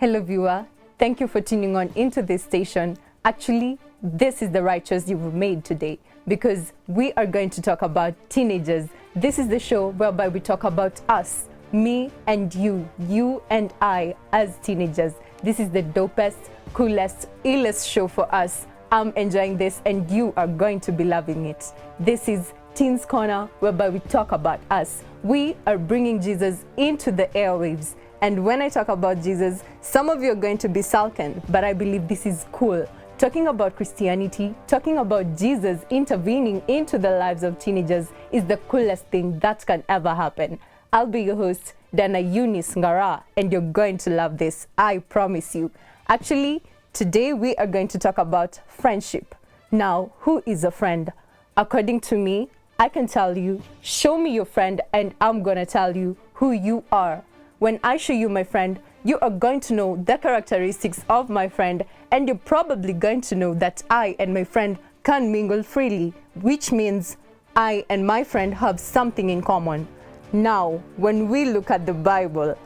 Hello viewer, thank you for tuning on into this station. Actually, this is the right choice you've made today because we are going to talk about teenagers. This is the show whereby we talk about us, me and you and I as teenagers. This is the dopest, coolest, illest show for us. I'm enjoying this and you are going to be loving it. This is Teenz Corner, whereby we talk about us. We are bringing Jesus into the airwaves. And when I talk about Jesus, some of you are going to be sulking, but I believe this is cool. Talking about Christianity, talking about Jesus intervening into the lives of teenagers is the coolest thing that can ever happen. I'll be your host, Diana Ngara, and you're going to love this, I promise you. Actually, today we are going to talk about friendship. Now, who is a friend? According to me, I can tell you, show me your friend, and I'm gonna tell you who you are. When I show you my friend, you are going to know the characteristics of my friend, and you're probably going to know that I and my friend can mingle freely, which means I and my friend have something in common. Now, when we look at the Bible,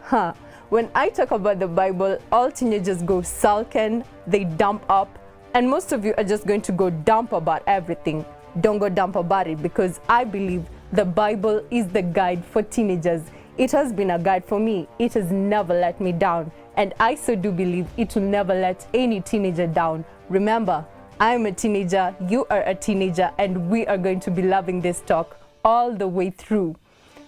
when I talk about the Bible, all teenagers go sulking, they dump up, and most of you are just going to go dump about everything. Don't go dump about it, because I believe the Bible is the guide for teenagers. It has been a guide for me. It has never let me down. And I so do believe it will never let any teenager down. Remember, I'm a teenager, you are a teenager, and we are going to be loving this talk all the way through.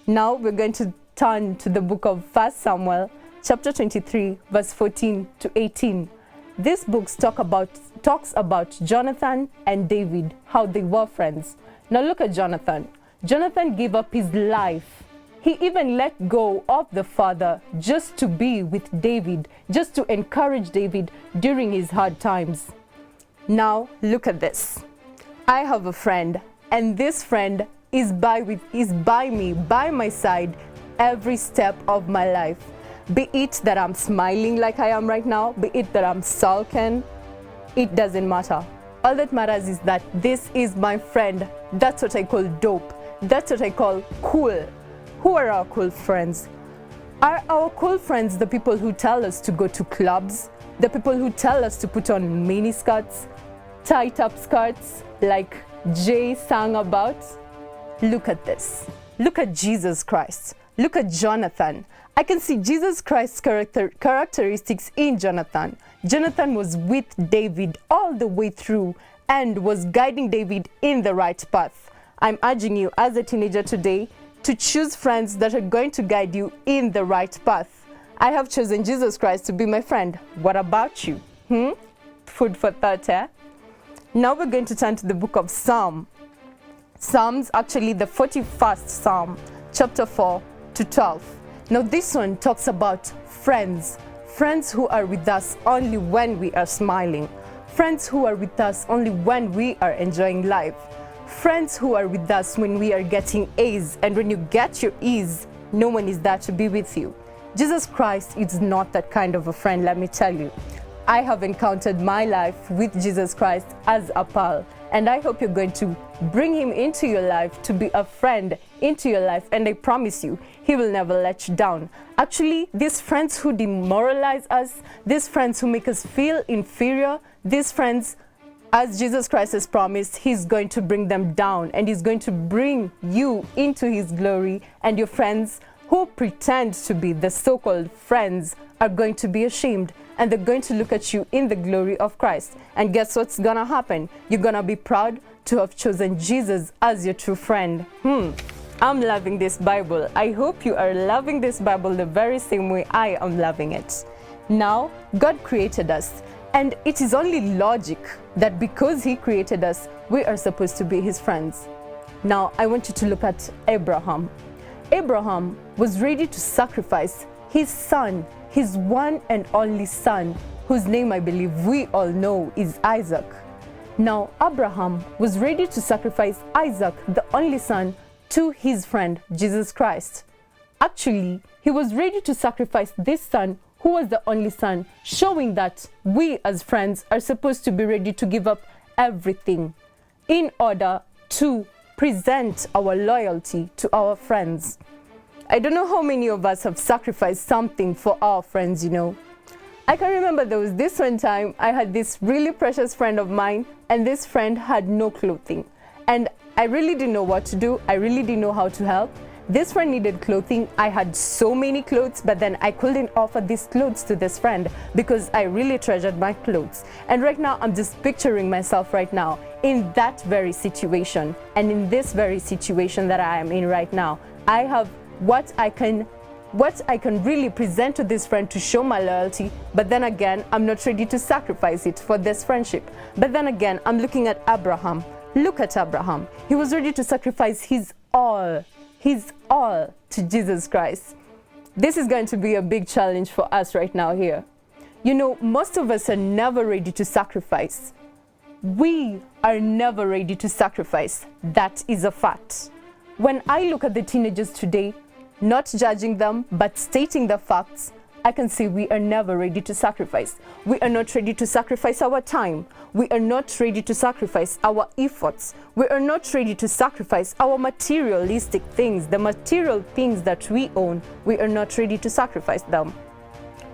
Now we're going to turn to the book of 1 Samuel, chapter 23, verse 14 to 18. This book talks about Jonathan and David, how they were friends. Now look at Jonathan. Jonathan gave up his life. He even let go of the father just to be with David, just to encourage David during his hard times. Now look at this. I have a friend, and this friend is by me, by my side, every step of my life. Be it that I'm smiling like I am right now, be it that I'm sulking, it doesn't matter. All that matters is that this is my friend. That's what I call dope. That's what I call cool. Who are our cool friends? Are our cool friends the people who tell us to go to clubs? The people who tell us to put on mini skirts, tight up skirts like Jay sang about? Look at this. Look at Jesus Christ. Look at Jonathan. I can see Jesus Christ's characteristics in Jonathan. Jonathan was with David all the way through and was guiding David in the right path. I'm urging you as a teenager today to choose friends that are going to guide you in the right path. I have chosen Jesus Christ to be my friend. What about you? Food for thought, eh? Now we're going to turn to the book of Psalms, actually the 41st Psalm, chapter 4 to 12. Now this one talks about friends who are with us only when we are smiling, friends who are with us only when we are enjoying life, friends who are with us when we are getting A's, and when you get your E's, no one is there to be with you. Jesus Christ is not that kind of a friend, let me tell you. I have encountered my life with Jesus Christ as a pal, and I hope you're going to bring him into your life to be a friend into your life, and I promise you, he will never let you down. Actually, these friends who demoralize us, these friends who make us feel inferior, these friends, as Jesus Christ has promised, he's going to bring them down, and he's going to bring you into his glory, and your friends who pretend to be the so-called friends are going to be ashamed, and they're going to look at you in the glory of Christ. And guess what's gonna happen? You're gonna be proud to have chosen Jesus as your true friend. I'm loving this Bible. I hope you are loving this Bible the very same way I am loving it. Now, God created us, and it is only logic that because he created us, we are supposed to be his friends. Now, I want you to look at Abraham. Abraham was ready to sacrifice his son, his one and only son, whose name I believe we all know is Isaac. Now, Abraham was ready to sacrifice Isaac, the only son, to his friend, Jesus Christ. Actually, he was ready to sacrifice this son, who was the only son, showing that we as friends are supposed to be ready to give up everything in order to present our loyalty to our friends. I don't know how many of us have sacrificed something for our friends, you know. I can remember there was this one time I had this really precious friend of mine, and this friend had no clothing. And I really didn't know what to do. I really didn't know how to help. This friend needed clothing. I had so many clothes, but then I couldn't offer these clothes to this friend because I really treasured my clothes. And right now, I'm just picturing myself right now in that very situation. And in this very situation that I am in right now, I have what I can really present to this friend to show my loyalty, but then again, I'm not ready to sacrifice it for this friendship. But then again, I'm looking at Abraham. Look at Abraham. He was ready to sacrifice his all to Jesus Christ. This is going to be a big challenge for us right now here. You know, most of us are never ready to sacrifice. We are never ready to sacrifice. That is a fact. When I look at the teenagers today, not judging them, but stating the facts, I can say we are never ready to sacrifice. We are not ready to sacrifice our time. We are not ready to sacrifice our efforts. We are not ready to sacrifice our materialistic things, the material things that we own. We are not ready to sacrifice them.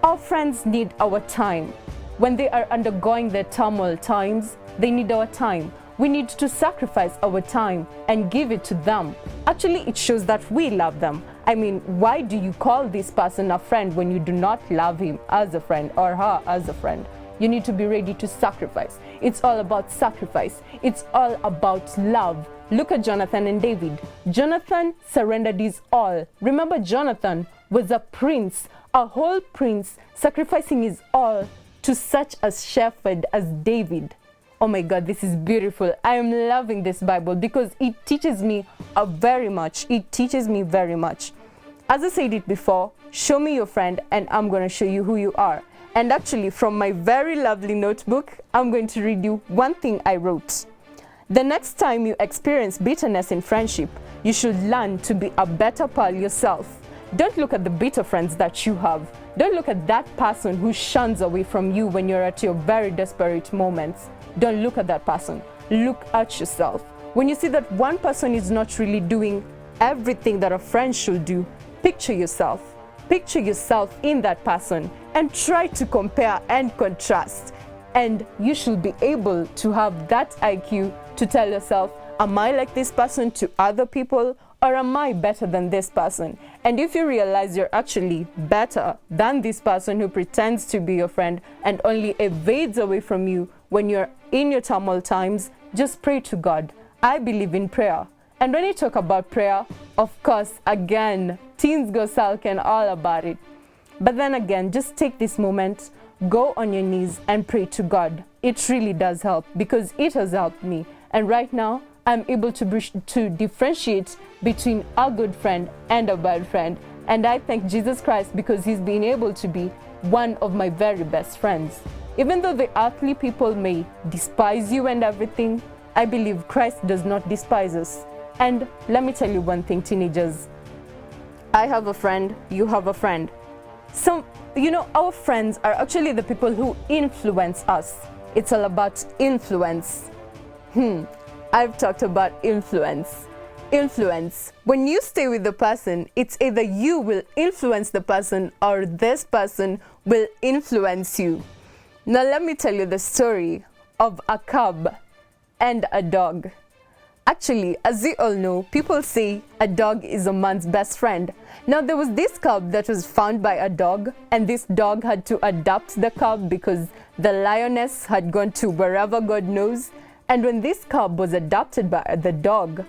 Our friends need our time. When they are undergoing their turmoil times, they need our time. We need to sacrifice our time and give it to them. Actually, it shows that we love them. I mean, why do you call this person a friend when you do not love him as a friend or her as a friend? You need to be ready to sacrifice. It's all about sacrifice. It's all about love. Look at Jonathan and David. Jonathan surrendered his all. Remember, Jonathan was a prince, a whole prince, sacrificing his all to such a shepherd as David. Oh my God, this is beautiful. I am loving this Bible because it teaches me very much. It teaches me very much. As I said it before, show me your friend and I'm going to show you who you are. And actually, from my very lovely notebook, I'm going to read you one thing I wrote. The next time you experience bitterness in friendship, you should learn to be a better pal yourself. Don't look at the bitter friends that you have. Don't look at that person who shuns away from you when you're at your very desperate moments. Don't look at that person. Look at yourself. When you see that one person is not really doing everything that a friend should do, picture yourself. Picture yourself in that person and try to compare and contrast. And you should be able to have that IQ to tell yourself, am I like this person to other people, or am I better than this person? And if you realize you're actually better than this person who pretends to be your friend and only evades away from you when you're in your turmoil times, just pray to God. I believe in prayer. And when you talk about prayer, of course, again, Teenz go sulk and all about it. But then again, just take this moment, go on your knees and pray to God. It really does help because it has helped me. And right now, I'm able to differentiate between a good friend and a bad friend. And I thank Jesus Christ because he's been able to be one of my very best friends. Even though the earthly people may despise you and everything, I believe Christ does not despise us. And let me tell you one thing, teenagers. I have a friend, you have a friend. Our friends are actually the people who influence us. It's all about influence. I've talked about influence. Influence. When you stay with the person, it's either you will influence the person or this person will influence you. Now let me tell you the story of a cub and a dog. Actually, as we all know, people say a dog is a man's best friend. Now, there was this cub that was found by a dog, and this dog had to adopt the cub because the lioness had gone to wherever God knows. And when this cub was adopted by the dog,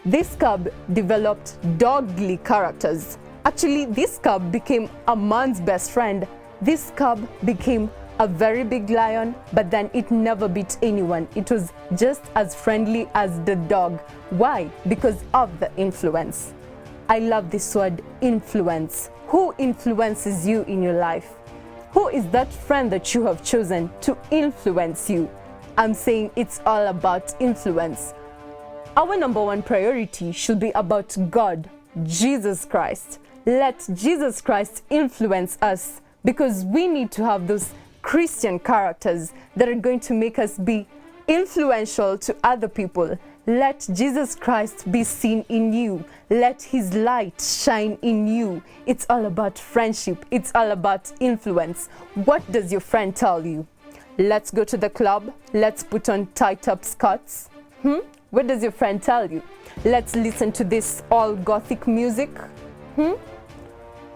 this cub developed dogly characters. Actually, this cub became a man's best friend. This cub became a very big lion, but then it never beat anyone. It was just as friendly as the dog. Why? Because of the influence. I love this word, influence. Who influences you in your life? Who is that friend that you have chosen to influence you? I'm saying it's all about influence. Our number one priority should be about God, Jesus Christ. Let Jesus Christ influence us because we need to have those Christian characters that are going to make us be influential to other people. Let Jesus Christ be seen in you. Let his light shine in you. It's all about friendship. It's all about influence. What does your friend tell you? Let's go to the club. Let's put on tight-up skirts. What does your friend tell you? Let's listen to this all gothic music.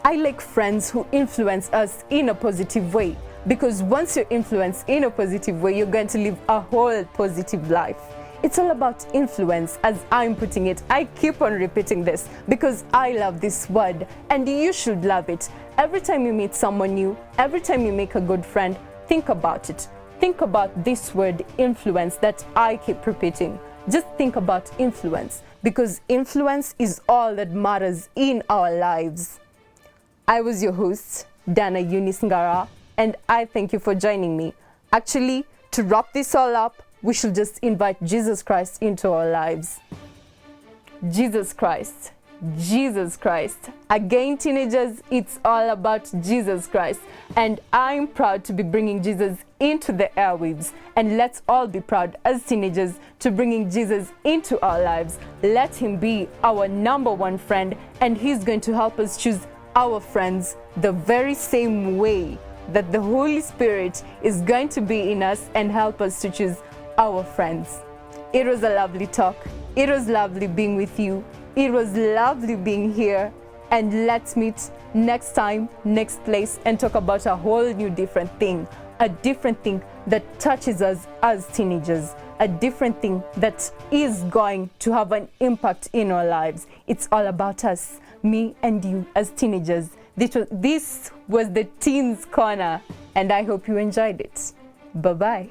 I like friends who influence us in a positive way, because once you're influenced in a positive way, you're going to live a whole positive life. It's all about influence, as I'm putting it. I keep on repeating this because I love this word, and you should love it. Every time you meet someone new, every time you make a good friend, think about it. Think about this word influence that I keep repeating. Just think about influence, because influence is all that matters in our lives. I was your host, Diana Ngara, and I thank you for joining me. Actually, to wrap this all up, we should just invite Jesus Christ into our lives. Jesus Christ. Jesus Christ. Again, teenagers, it's all about Jesus Christ. And I'm proud to be bringing Jesus into the airwaves. And let's all be proud as teenagers to bringing Jesus into our lives. Let him be our number one friend, and he's going to help us choose our friends the very same way that the Holy Spirit is going to be in us and help us to choose our friends. It was a lovely talk. It was lovely being with you. It was lovely being here. And let's meet next time, next place, and talk about a whole new different thing. A different thing that touches us as teenagers. A different thing that is going to have an impact in our lives. It's all about us, me and you as teenagers. This was the Teenz Corner, and I hope you enjoyed it. Bye-bye.